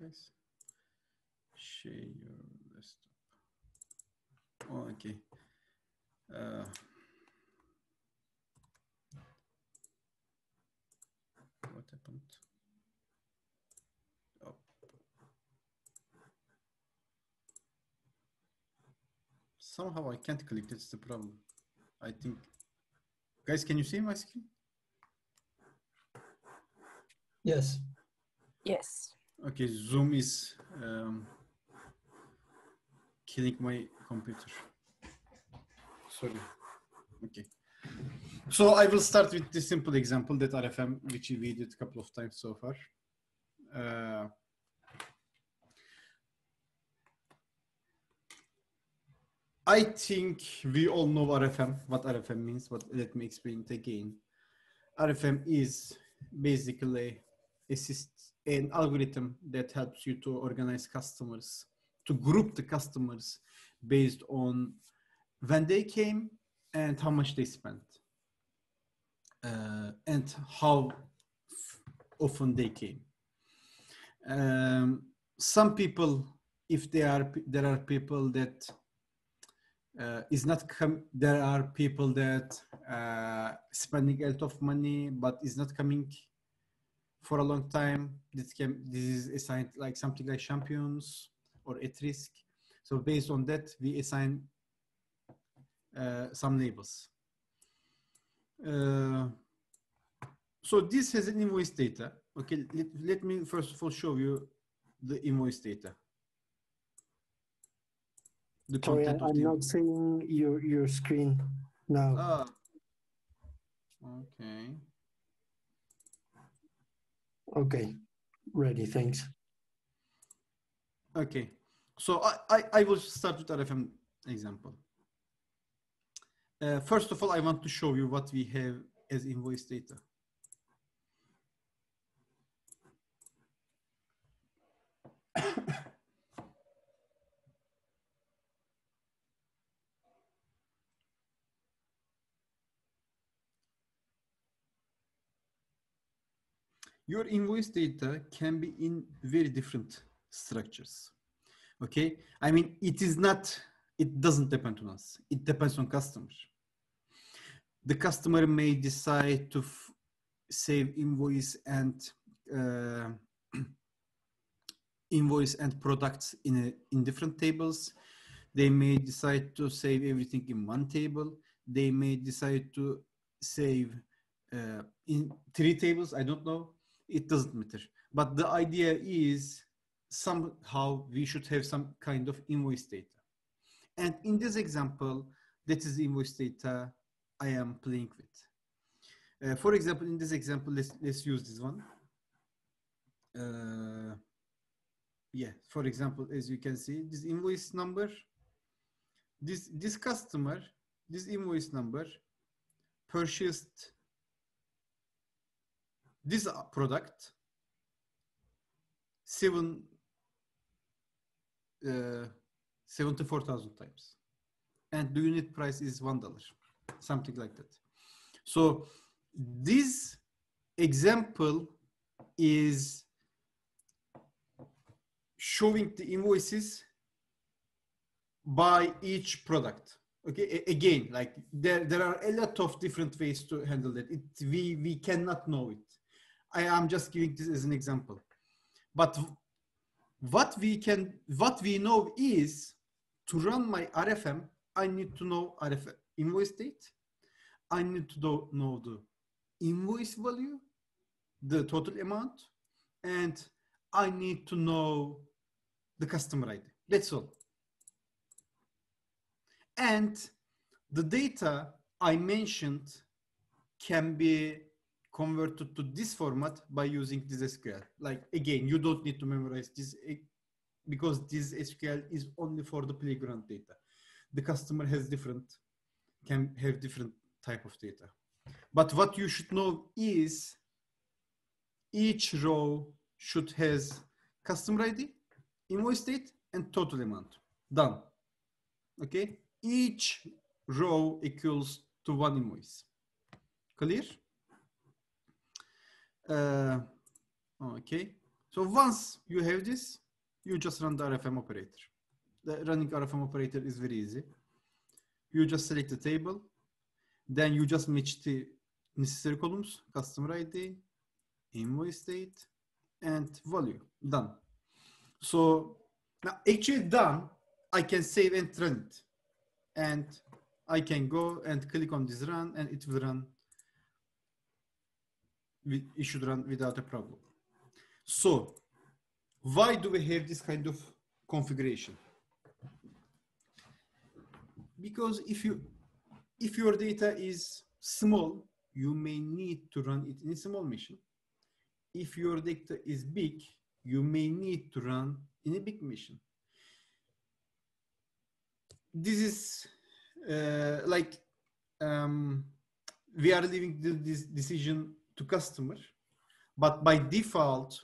guys. Share your desktop. Oh, okay. What happened? Oh. Somehow I can't click. That's the problem. I think. Guys, can you see my screen? Yes. Yes. Okay, Zoom is killing my computer. Sorry. Okay. So I will start with this simple example that RFM, which we did a couple of times so far. I think we all know RFM, what RFM means, but let me explain it again. RFM is basically an algorithm that helps you to organize customers, to group the customers based on when they came and how much they spent, and how often they came. Some people, if there are people that there are people that spending a lot of money but is not coming for a long time. This is assigned like something like champions or at risk. So based on that, we assign some labels. So this has an invoice data. Okay, let me first of all show you the invoice data. Sorry, I'm not seeing your screen now. Ah, okay. Okay, ready, thanks. Okay, so I will start with RFM example. First of all, I want to show you what we have as invoice data. Your invoice data can be in very different structures. Okay, I mean, it doesn't depend on us. It depends on customer. The customer may decide to save invoice and invoice and products in different tables. They may decide to save everything in one table. They may decide to save in 3 tables. I don't know. It doesn't matter. But the idea is somehow we should have some kind of invoice data. And in this example, that is invoice data I am playing with. For example, in this example, let's use this one. Yeah, for example, as you can see, this invoice number, this customer, this invoice number purchased this product 74,000 times, and the unit price is $1, something like that. So this example is showing the invoices by each product. Okay, again, like there are a lot of different ways to handle that. We cannot know it. I am just giving this as an example. But what we know is to run my RFM, I need to know RFM invoice date. I need to know the invoice value, the total amount, and I need to know the customer ID. That's all. And the data I mentioned can be converted to this format by using this SQL. Like, again, you don't need to memorize this because this SQL is only for the playground data. The customer can have different type of data. But what you should know is each row should has customer ID, invoice date, and total amount. Done. Okay? Each row equals to one invoice. Clear? Okay. So once you have this, you just run the RFM operator. The running RFM operator is very easy. You just select the table, then you just match the necessary columns, customer ID, invoice date, and value. Done. So now actually done, I can save and run it. And I can go and click on this run, and it will run. It should run without a problem. So why do we have this kind of configuration? Because if your data is small, you may need to run it in a small machine. If your data is big, you may need to run in a big machine. This is we are leaving this decision to customer, but by default,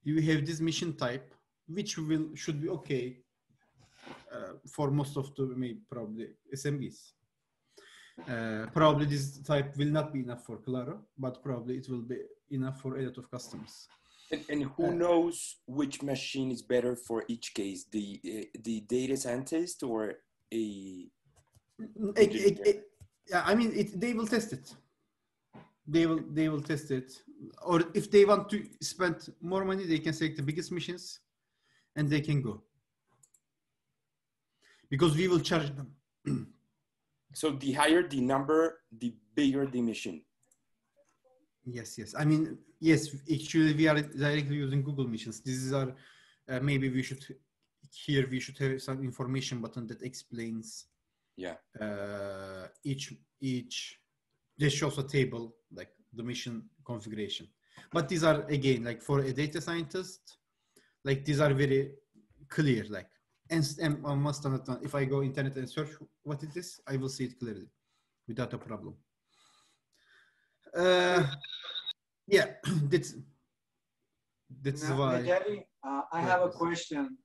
you have this machine type, which should be okay for most of the probably SMBs. Probably this type will not be enough for Claro, but probably it will be enough for a lot of customers. And who knows which machine is better for each case, the data scientist or a I mean, they will test it. They will test it, or if they want to spend more money, they can select the biggest machines, and they can go. Because we will charge them. So the higher the number, the bigger the machine. Yes. I mean, yes. Actually, we are directly using Google machines. These are maybe we should have some information button that explains. Yeah. Each this shows a table like the mission configuration. But these are again like for a data scientist, like these are very clear. Like and if I go internet and search what it is, I will see it clearly without a problem. Yeah, that's now, why. Najari, I have a question.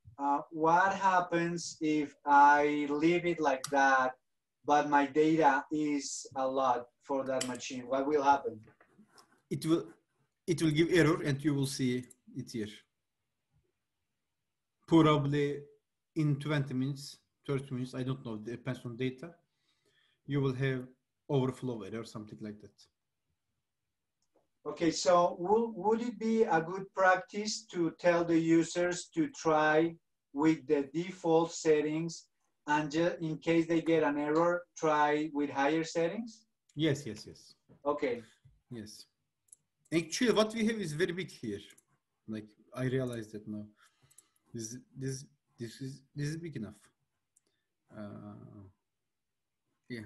What happens if I leave it like that, but my data is a lot for that machine? What will happen? It will give error, and you will see it here. Probably in 20 minutes, 30 minutes, I don't know, it depends on data. You will have overflow error, something like that. Okay, so would it be a good practice to tell the users to try with the default settings, and just in case they get an error, try with higher settings? Yes. Okay. Yes. Actually, what we have is very big here. Like I realized that now. This is big enough. Yeah.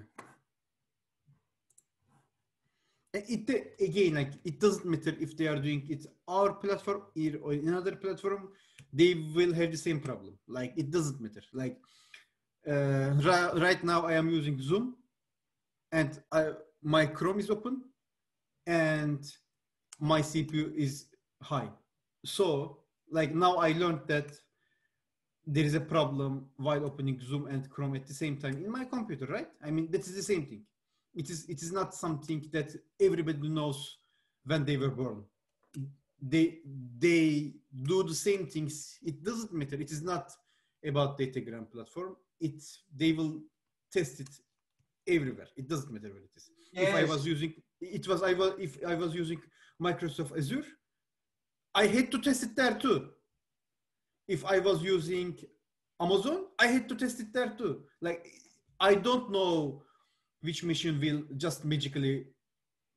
Again, like it doesn't matter if they are doing it our platform or another platform, they will have the same problem. Like it doesn't matter. Like right now I am using Zoom, and my Chrome is open, and my CPU is high. So like now I learned that there is a problem while opening Zoom and Chrome at the same time in my computer, right? I mean, that is the same thing. It is not something that everybody knows when they were born. They do the same things. It doesn't matter. It is not about Datagram platform. They will test it everywhere. It doesn't matter where it is. Yes. If I was using Microsoft Azure, I had to test it there too. If I was using Amazon, I had to test it there too. Like I don't know which machine will just magically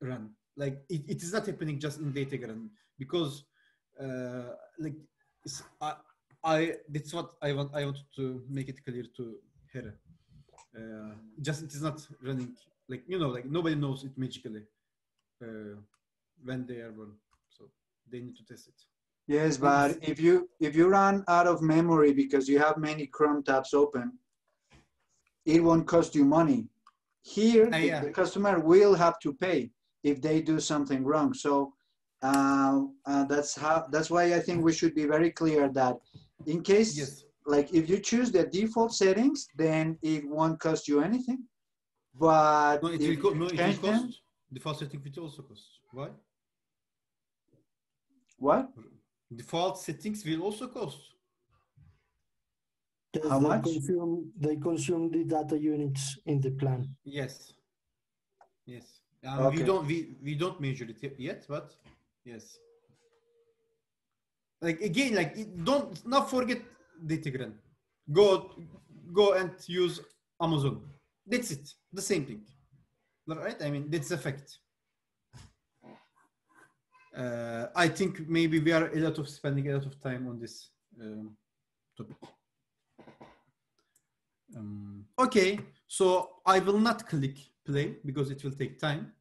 run. Like it is not happening just in Datagram, because like that's what I wanted to make it clear to Hera. Just it is not running, like, you know, like nobody knows it magically when they are run, so they need to test it. Yes, but if you run out of memory because you have many Chrome tabs open, it won't cost you money. Here, the customer will have to pay if they do something wrong. So that's why I think we should be very clear that in case, yes, like if you choose the default settings, then it won't cost you anything. But no, it will cost. Default setting will also cost. Why? What? Default settings will also cost. Yes, How much? They consume the data units in the plan. Yes. Yes. Okay. We don't measure it yet, but yes. Like again, like don't not forget Datagram. Go and use Amazon. That's it. The same thing. Right? I mean, that's a fact. I think maybe we are spending a lot of time on this topic. Okay, so I will not click play because it will take time.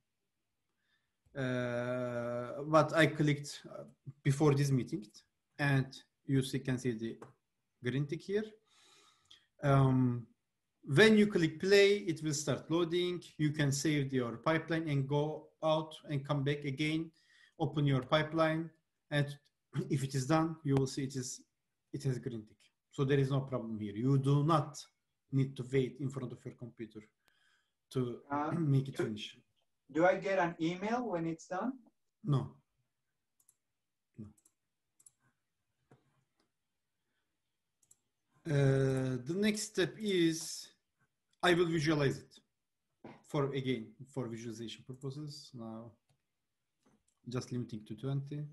But I clicked before this meeting, and you can see the green tick here. When you click play, it will start loading. You can save your pipeline and go out and come back again, open your pipeline, and if it is done, you will see it has green tick. So there is no problem here. You do not need to wait in front of your computer to make it finish. Do I get an email when it's done? No. The next step is I will visualize it for visualization purposes. Now, just limiting to 20.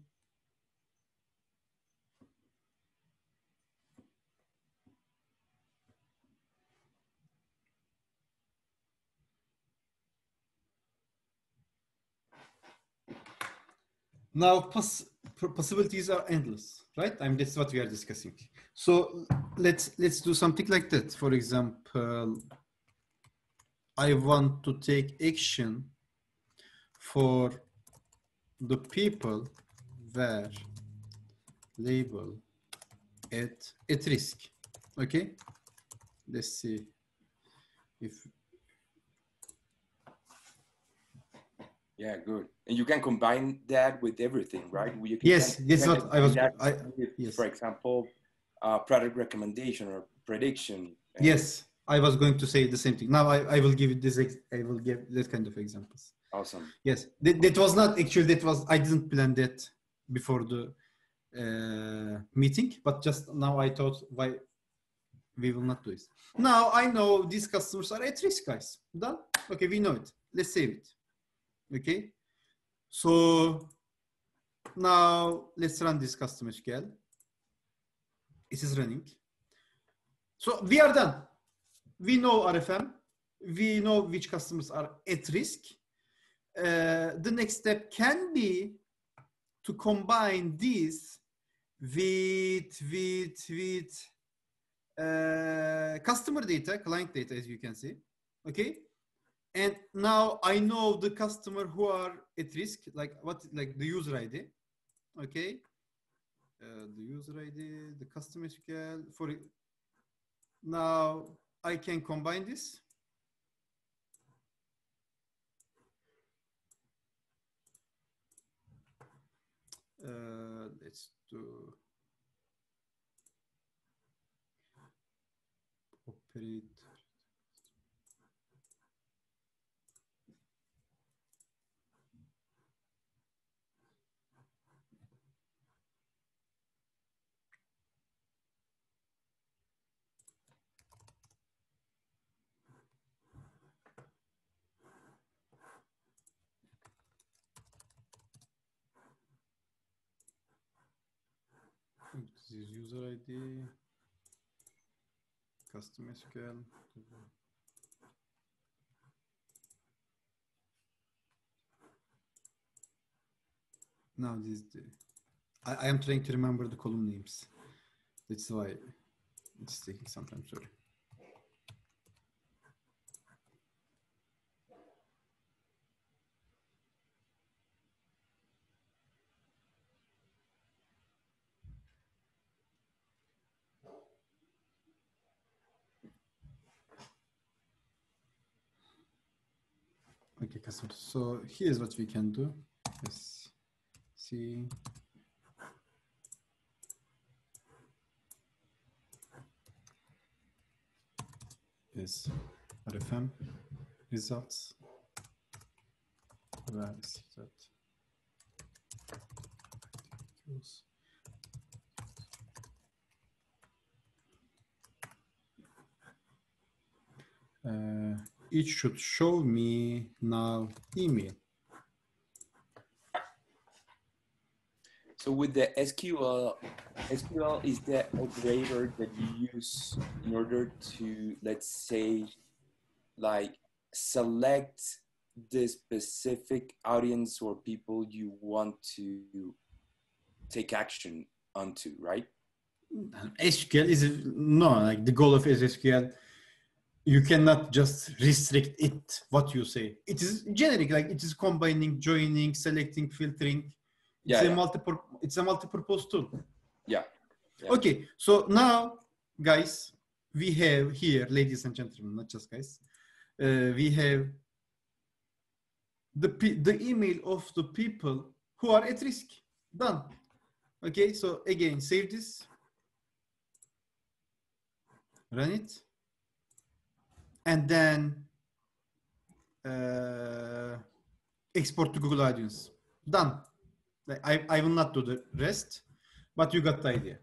Now, possibilities are endless, right? I mean, that's what we are discussing. So let's do something like that. For example, I want to take action for the people where label at risk. Okay, let's see if. Yeah, good. And you can combine that with everything, right? Yes, that's what I was. Yes. For example, product recommendation or prediction. Yes, I was going to say the same thing. Now I will give it this. I will give that kind of examples. Awesome. Yes, that was not actually. That was I didn't plan that before the meeting, but just now I thought why we will not do this. Now I know these customers are at risk, guys. Done. Okay, we know it. Let's save it. Okay. So now let's run this custom SQL. It is running. So we are done. We know RFM. We know which customers are at risk. The next step can be to combine these with customer data, client data, as you can see. Okay. And now I know the customer who are at risk, like the user ID. Okay. The user ID, the customer SQL for it. Now I can combine this. Let's do operate. This is user ID, custom SQL. Now this is I am trying to remember the column names. That's why it's taking some time. Sorry. Okay, customer. So here's what we can do. Let's see. Is RFM results. Where is that? it should show me now email. So with the SQL is the operator that you use in order to, let's say, like select the specific audience or people you want to take action onto, right? SQL is like the goal of SQL. You cannot just restrict it what you say. It is generic, like it is combining, joining, selecting, filtering. It's a multi-purpose tool. Yeah. Okay, so now, guys, we have here, ladies and gentlemen, not just guys, we have the email of the people who are at risk. Done. Okay, so again, save this, run it, and then export to Google Audience. Done. I will not do the rest, but you got the idea.